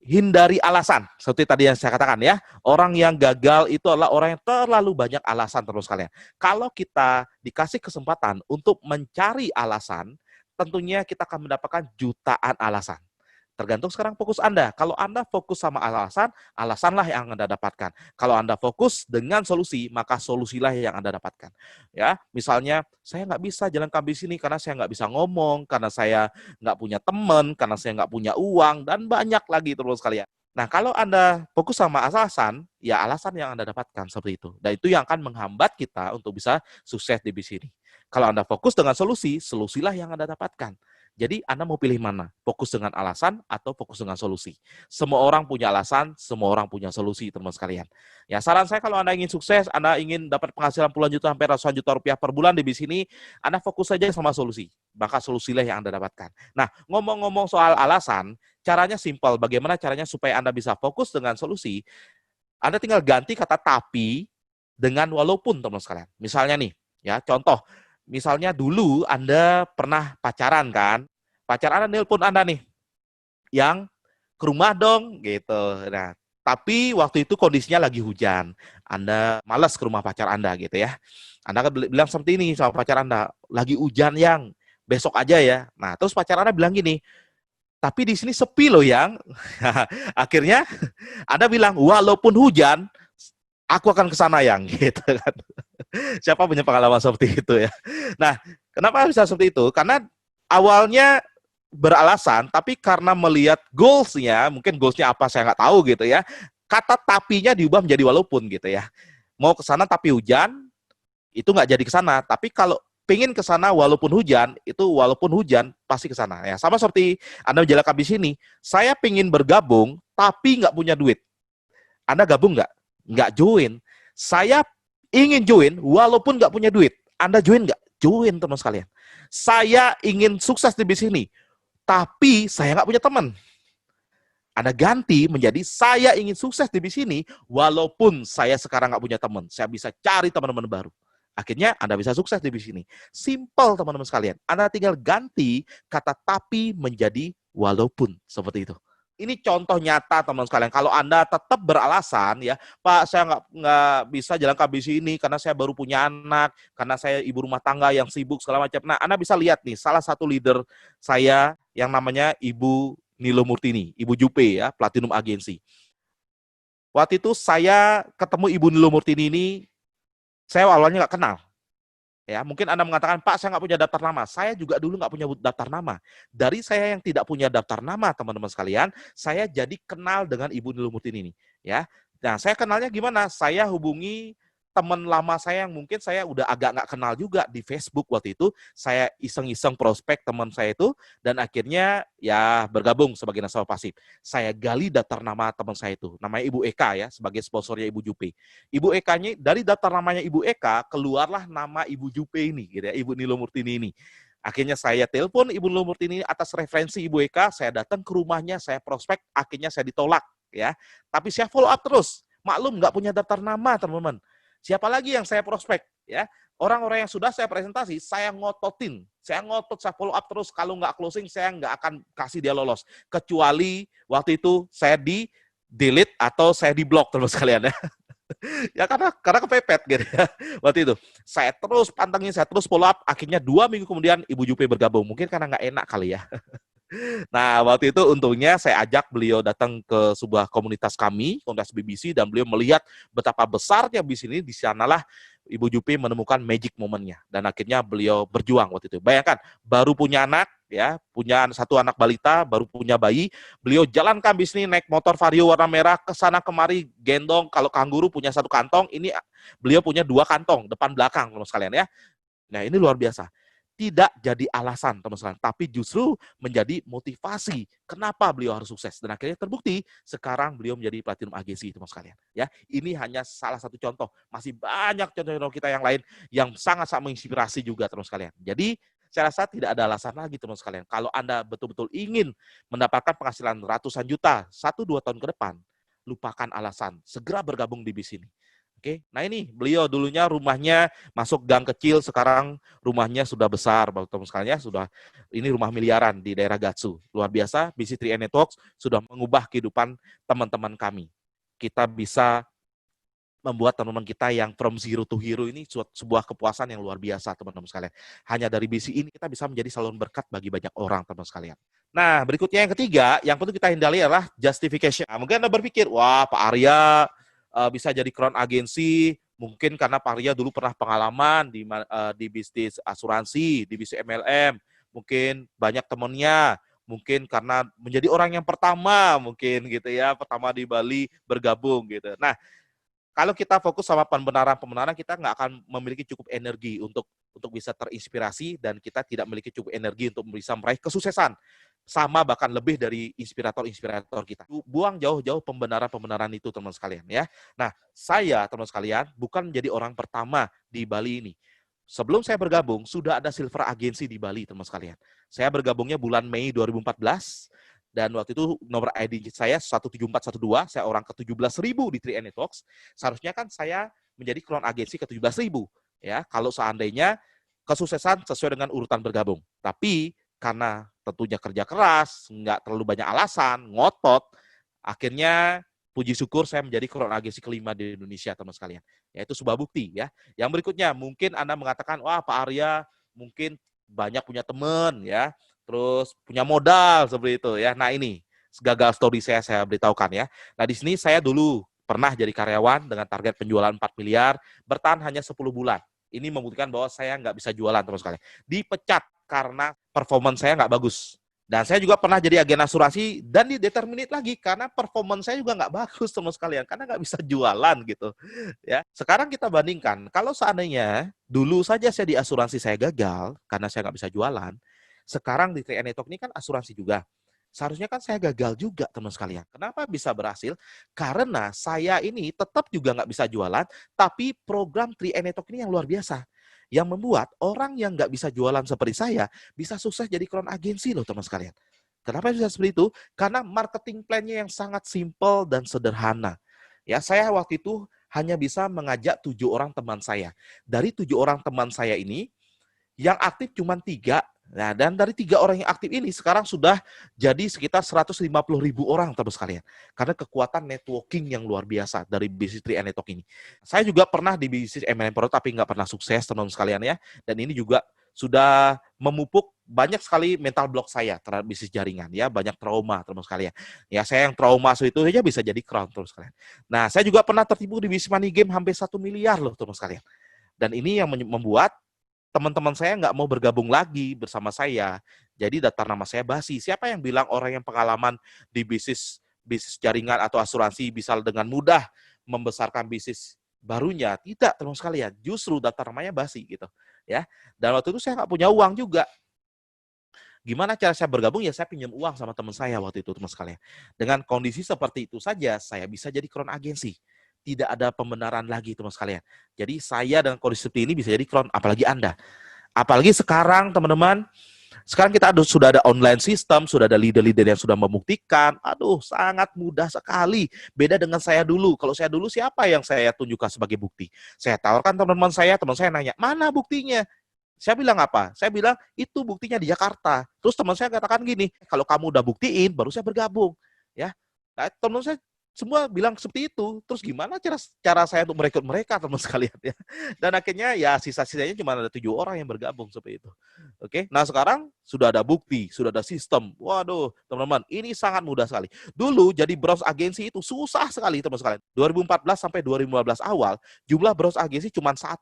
hindari alasan. Seperti tadi yang saya katakan ya, orang yang gagal itu adalah orang yang terlalu banyak alasan terus kalian. Kalau kita dikasih kesempatan untuk mencari alasan, tentunya kita akan mendapatkan jutaan alasan. Tergantung sekarang fokus Anda. Kalau Anda fokus sama alasan, alasanlah yang Anda dapatkan. Kalau Anda fokus dengan solusi, maka solusilah yang Anda dapatkan. Ya, misalnya saya nggak bisa jalan ke sini karena saya nggak bisa ngomong, karena saya nggak punya teman, karena saya nggak punya uang, dan banyak lagi terus kalian. Nah, kalau Anda fokus sama alasan, ya alasan yang Anda dapatkan seperti itu. Dan itu yang akan menghambat kita untuk bisa sukses di bisnis ini. Kalau Anda fokus dengan solusi, solusilah yang Anda dapatkan. Jadi Anda mau pilih mana? Fokus dengan alasan atau fokus dengan solusi? Semua orang punya alasan, semua orang punya solusi, teman sekalian. Ya, saran saya kalau Anda ingin sukses, Anda ingin dapat penghasilan puluhan juta sampai ratusan juta rupiah per bulan di bisnis ini, Anda fokus saja sama solusi. Maka solusilah yang Anda dapatkan. Nah, ngomong-ngomong soal alasan, caranya simpel. Bagaimana caranya supaya Anda bisa fokus dengan solusi? Anda tinggal ganti kata tapi dengan walaupun, teman sekalian. Misalnya nih, ya contoh, misalnya dulu Anda pernah pacaran kan, pacar Anda nelpon Anda nih, yang ke rumah dong gitu. Nah, tapi waktu itu kondisinya lagi hujan, Anda malas ke rumah pacar Anda gitu ya. Anda kan bilang seperti ini sama pacar Anda, lagi hujan yang, besok aja ya. Nah, terus pacar Anda bilang gini, tapi di sini sepi loh yang. Akhirnya Anda bilang, walaupun hujan, aku akan ke sana yang gitu kan. Siapa punya pengalaman seperti itu ya? Nah, kenapa bisa seperti itu? Karena awalnya beralasan, tapi karena melihat goals-nya, mungkin goals-nya apa saya nggak tahu gitu ya, kata tapinya diubah menjadi walaupun gitu ya. Mau ke sana tapi hujan, itu nggak jadi ke sana. Tapi kalau pengen ke sana walaupun hujan, itu walaupun hujan pasti ke sana. Ya, sama seperti Anda menjalankan bisnis ini, saya pengen bergabung tapi nggak punya duit. Anda gabung nggak? Nggak join. Saya ingin join walaupun nggak punya duit. Anda join nggak? Join, teman sekalian. Saya ingin sukses di bisnis ini, tapi saya nggak punya teman. Anda ganti menjadi saya ingin sukses di bisnis ini, walaupun saya sekarang nggak punya teman. Saya bisa cari teman-teman baru. Akhirnya Anda bisa sukses di bisnis ini. Simple, teman-teman sekalian. Anda tinggal ganti kata tapi menjadi walaupun. Seperti itu. Ini contoh nyata, teman sekalian. Kalau Anda tetap beralasan, ya, Pak, saya nggak bisa jalan ke bisnis ini karena saya baru punya anak, karena saya ibu rumah tangga yang sibuk segala macam. Nah, Anda bisa lihat nih, salah satu leader saya yang namanya Ibu Nilo Murtini, Ibu Jupe ya, Platinum Agency. Waktu itu saya ketemu Ibu Nilo Murtini ini, saya awalnya nggak kenal. Ya, mungkin Anda mengatakan, Pak, saya nggak punya daftar nama. Saya juga dulu nggak punya daftar nama. Dari saya yang tidak punya daftar nama, teman-teman sekalian, saya jadi kenal dengan Ibu Nilo Murtini ini. Ya, nah saya kenalnya gimana? Saya hubungi teman lama saya yang mungkin saya udah agak nggak kenal juga di Facebook waktu itu. Saya iseng-iseng prospek teman saya itu, dan akhirnya ya bergabung sebagai nasabah pasif. Saya gali daftar nama teman saya itu, namanya Ibu Eka ya, sebagai sponsornya Ibu Jupe. Ibu Eka-nya, dari daftar namanya Ibu Eka, keluarlah nama Ibu Jupe ini, gitu ya, Ibu Nilo Murtini ini. Akhirnya saya telepon Ibu Nilo Murtini atas referensi Ibu Eka, saya datang ke rumahnya, saya prospek, akhirnya saya ditolak, ya. Tapi saya follow up terus. Maklum nggak punya daftar nama, teman-teman. Siapa lagi yang saya prospek, ya? Orang-orang yang sudah saya presentasi, saya ngototin. Saya ngotot, saya follow up terus. Kalau nggak closing, saya nggak akan kasih dia lolos. Kecuali waktu itu saya di delete atau saya di block, terus sekalian ya. Ya karena kepepet gitu ya. Waktu itu saya terus pantengin, saya terus follow up. Akhirnya 2 minggu kemudian Ibu Jupe bergabung. Mungkin karena nggak enak kali ya. Nah, waktu itu untungnya saya ajak beliau datang ke sebuah komunitas kami, komunitas BBC, dan beliau melihat betapa besarnya bisnis ini. Di sanalah Ibu Jupi menemukan magic momennya, dan akhirnya beliau berjuang waktu itu. Bayangkan, baru punya anak, ya, punya satu anak balita, baru punya bayi, beliau jalankan bisnis naik motor Vario warna merah ke sana kemari, gendong. Kalau kanguru punya satu kantong, ini beliau punya 2 kantong, depan belakang, teman sekalian ya. Nah, ini luar biasa. Tidak jadi alasan, teman-teman, tapi justru menjadi motivasi kenapa beliau harus sukses. Dan akhirnya terbukti sekarang beliau menjadi Platinum Agency, teman sekalian. Ya, ini hanya salah satu contoh. Masih banyak contoh-contoh kita yang lain yang sangat-sangat menginspirasi juga, teman sekalian. Jadi saya rasa tidak ada alasan lagi, teman sekalian. Kalau Anda betul-betul ingin mendapatkan penghasilan ratusan juta 1-2 tahun ke depan, lupakan alasan. Segera bergabung di bisnis ini. Oke, nah ini beliau dulunya rumahnya masuk gang kecil, sekarang rumahnya sudah besar, teman sekalian, sudah ini rumah miliaran di daerah Gatsu. Luar biasa, BC3 Networks sudah mengubah kehidupan teman-teman kami. Kita bisa membuat teman-teman kita yang from zero to hero ini sebuah kepuasan yang luar biasa, teman-teman sekalian. Hanya dari BC ini kita bisa menjadi saluran berkat bagi banyak orang, teman sekalian. Nah, berikutnya yang ketiga, yang perlu kita hindari adalah justification. Nah, mungkin Anda berpikir, wah Pak Arya bisa jadi crown agensi, mungkin karena Pak Arya dulu pernah pengalaman di bisnis asuransi, di bisnis MLM, mungkin banyak temannya, mungkin karena menjadi orang yang pertama, mungkin gitu ya, pertama di Bali bergabung gitu. Nah, kalau kita fokus sama pembenaran-pembenaran, kita nggak akan memiliki cukup energi untuk bisa terinspirasi, dan kita tidak memiliki cukup energi untuk bisa meraih kesuksesan. Sama bahkan lebih dari inspirator-inspirator kita. Buang jauh-jauh pembenaran-pembenaran itu, teman sekalian ya. Nah, saya, teman sekalian, bukan menjadi orang pertama di Bali ini. Sebelum saya bergabung, sudah ada silver agency di Bali, teman sekalian. Saya bergabungnya bulan Mei 2014, dan waktu itu nomor ID saya 17412, saya orang ke-17.000 di 3N Networks. Seharusnya kan saya menjadi crown agensi ke-17.000 ya, kalau seandainya kesuksesan sesuai dengan urutan bergabung. Tapi karena tentunya kerja keras, nggak terlalu banyak alasan, ngotot, akhirnya puji syukur saya menjadi crown agensi kelima di Indonesia, teman sekalian. Ya, itu sebuah bukti ya. Yang berikutnya, mungkin Anda mengatakan, wah Pak Arya mungkin banyak punya teman ya, terus punya modal seperti itu ya. Nah, ini gagal story saya beritahukan ya. Nah, di sini saya dulu pernah jadi karyawan dengan target penjualan 4 miliar, bertahan hanya 10 bulan. Ini membuktikan bahwa saya nggak bisa jualan, terus sekali. Dipecat karena performance saya nggak bagus. Dan saya juga pernah jadi agen asuransi dan dideterminate lagi karena performance saya juga nggak bagus, teman sekalian, karena nggak bisa jualan gitu ya. Sekarang kita bandingkan, kalau seandainya dulu saja saya di asuransi saya gagal karena saya nggak bisa jualan, sekarang di 3 Network ini kan asuransi juga. Seharusnya kan saya gagal juga, teman sekalian. Kenapa bisa berhasil? Karena saya ini tetap juga nggak bisa jualan, tapi program 3 Network ini yang luar biasa. Yang membuat orang yang nggak bisa jualan seperti saya, bisa sukses jadi crown agensi loh, teman sekalian. Kenapa bisa seperti itu? Karena marketing plan-nya yang sangat simple dan sederhana. Ya, saya waktu itu hanya bisa mengajak 7 orang teman saya. Dari 7 orang teman saya ini, yang aktif cuma 3. Nah, dan dari 3 orang yang aktif ini sekarang sudah jadi sekitar 150.000 orang, teman sekalian. Karena kekuatan networking yang luar biasa dari bisnis 3 Network ini. Saya juga pernah di bisnis MLM Pro tapi nggak pernah sukses, teman sekalian ya. Dan ini juga sudah memupuk banyak sekali mental block saya terhadap bisnis jaringan ya, banyak trauma, teman sekalian. Ya, saya yang trauma itu aja bisa jadi crown, teman sekalian. Nah, saya juga pernah tertipu di bisnis money game hampir 1 miliar loh, teman sekalian. Dan ini yang membuat teman-teman saya nggak mau bergabung lagi bersama saya. Jadi daftar nama saya basi. Siapa yang bilang orang yang pengalaman di bisnis jaringan atau asuransi bisa dengan mudah membesarkan bisnis barunya? Tidak, teman sekalian. Justru daftar namanya basi gitu, ya. Dan waktu itu saya nggak punya uang juga. Gimana cara saya bergabung? Ya saya pinjam uang sama teman saya waktu itu, teman sekalian. Dengan kondisi seperti itu saja, saya bisa jadi crown agensi. Tidak ada pembenaran lagi, teman sekalian. Jadi saya dengan kondisi seperti ini bisa jadi crown, apalagi Anda. Apalagi sekarang, teman-teman, sekarang kita sudah ada online system, sudah ada leader-leader yang sudah membuktikan. Aduh, sangat mudah sekali. Beda dengan saya dulu. Kalau saya dulu, siapa yang saya tunjukkan sebagai bukti? Saya tawarkan teman teman saya nanya, mana buktinya? Saya bilang apa? Saya bilang, itu buktinya di Jakarta. Terus teman saya katakan gini, kalau kamu udah buktiin, baru saya bergabung. Ya, nah, teman saya semua bilang seperti itu. Terus gimana cara saya untuk merekrut mereka, teman sekalian ya. Dan akhirnya ya sisa-sisanya cuma ada 7 orang yang bergabung seperti itu. Oke. Nah, sekarang sudah ada bukti, sudah ada sistem. Waduh, teman-teman, ini sangat mudah sekali. Dulu jadi bros agensi itu susah sekali, teman sekalian. 2014 sampai 2015 awal, jumlah bros agensi cuma 1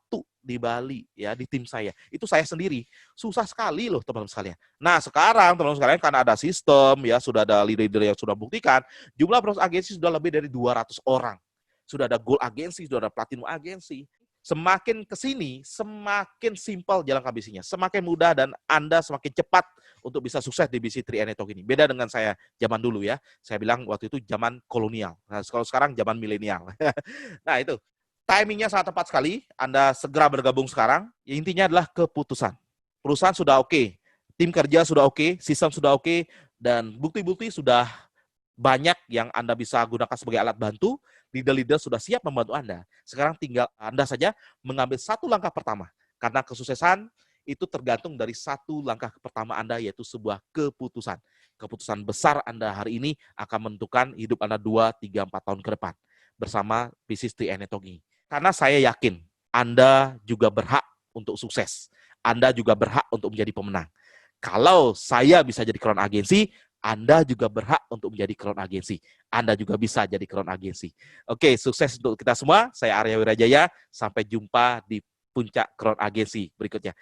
di Bali ya, di tim saya. Itu saya sendiri. Susah sekali loh, teman-teman sekalian. Nah, sekarang teman-teman sekalian karena ada sistem ya, sudah ada leader-leader yang sudah buktikan, jumlah bros agensi sudah lebih dari 200 orang. Sudah ada gold agensi, sudah ada platinum agensi. Semakin ke sini, semakin simpel jalan kabisinya, semakin mudah dan Anda semakin cepat untuk bisa sukses di bisnis 3 Network ini. Beda dengan saya zaman dulu ya. Saya bilang waktu itu zaman kolonial. Nah, kalau sekarang zaman milenial. Nah, itu. Timingnya sangat tepat sekali. Anda segera bergabung sekarang. Intinya adalah keputusan. Perusahaan sudah oke, tim kerja sudah oke, sistem sudah oke, dan bukti-bukti sudah banyak yang Anda bisa gunakan sebagai alat bantu, leader-leader sudah siap membantu Anda. Sekarang tinggal Anda saja mengambil satu langkah pertama. Karena kesuksesan itu tergantung dari satu langkah pertama Anda, yaitu sebuah keputusan. Keputusan besar Anda hari ini akan menentukan hidup Anda 2, 3, 4 tahun ke depan bersama Pisces Trianetogi. Karena saya yakin Anda juga berhak untuk sukses. Anda juga berhak untuk menjadi pemenang. Kalau saya bisa jadi crown agensi, Anda juga berhak untuk menjadi crown agensi. Anda juga bisa jadi crown agensi. Oke, sukses untuk kita semua. Saya Arya Wirajaya. Sampai jumpa di puncak crown agensi berikutnya.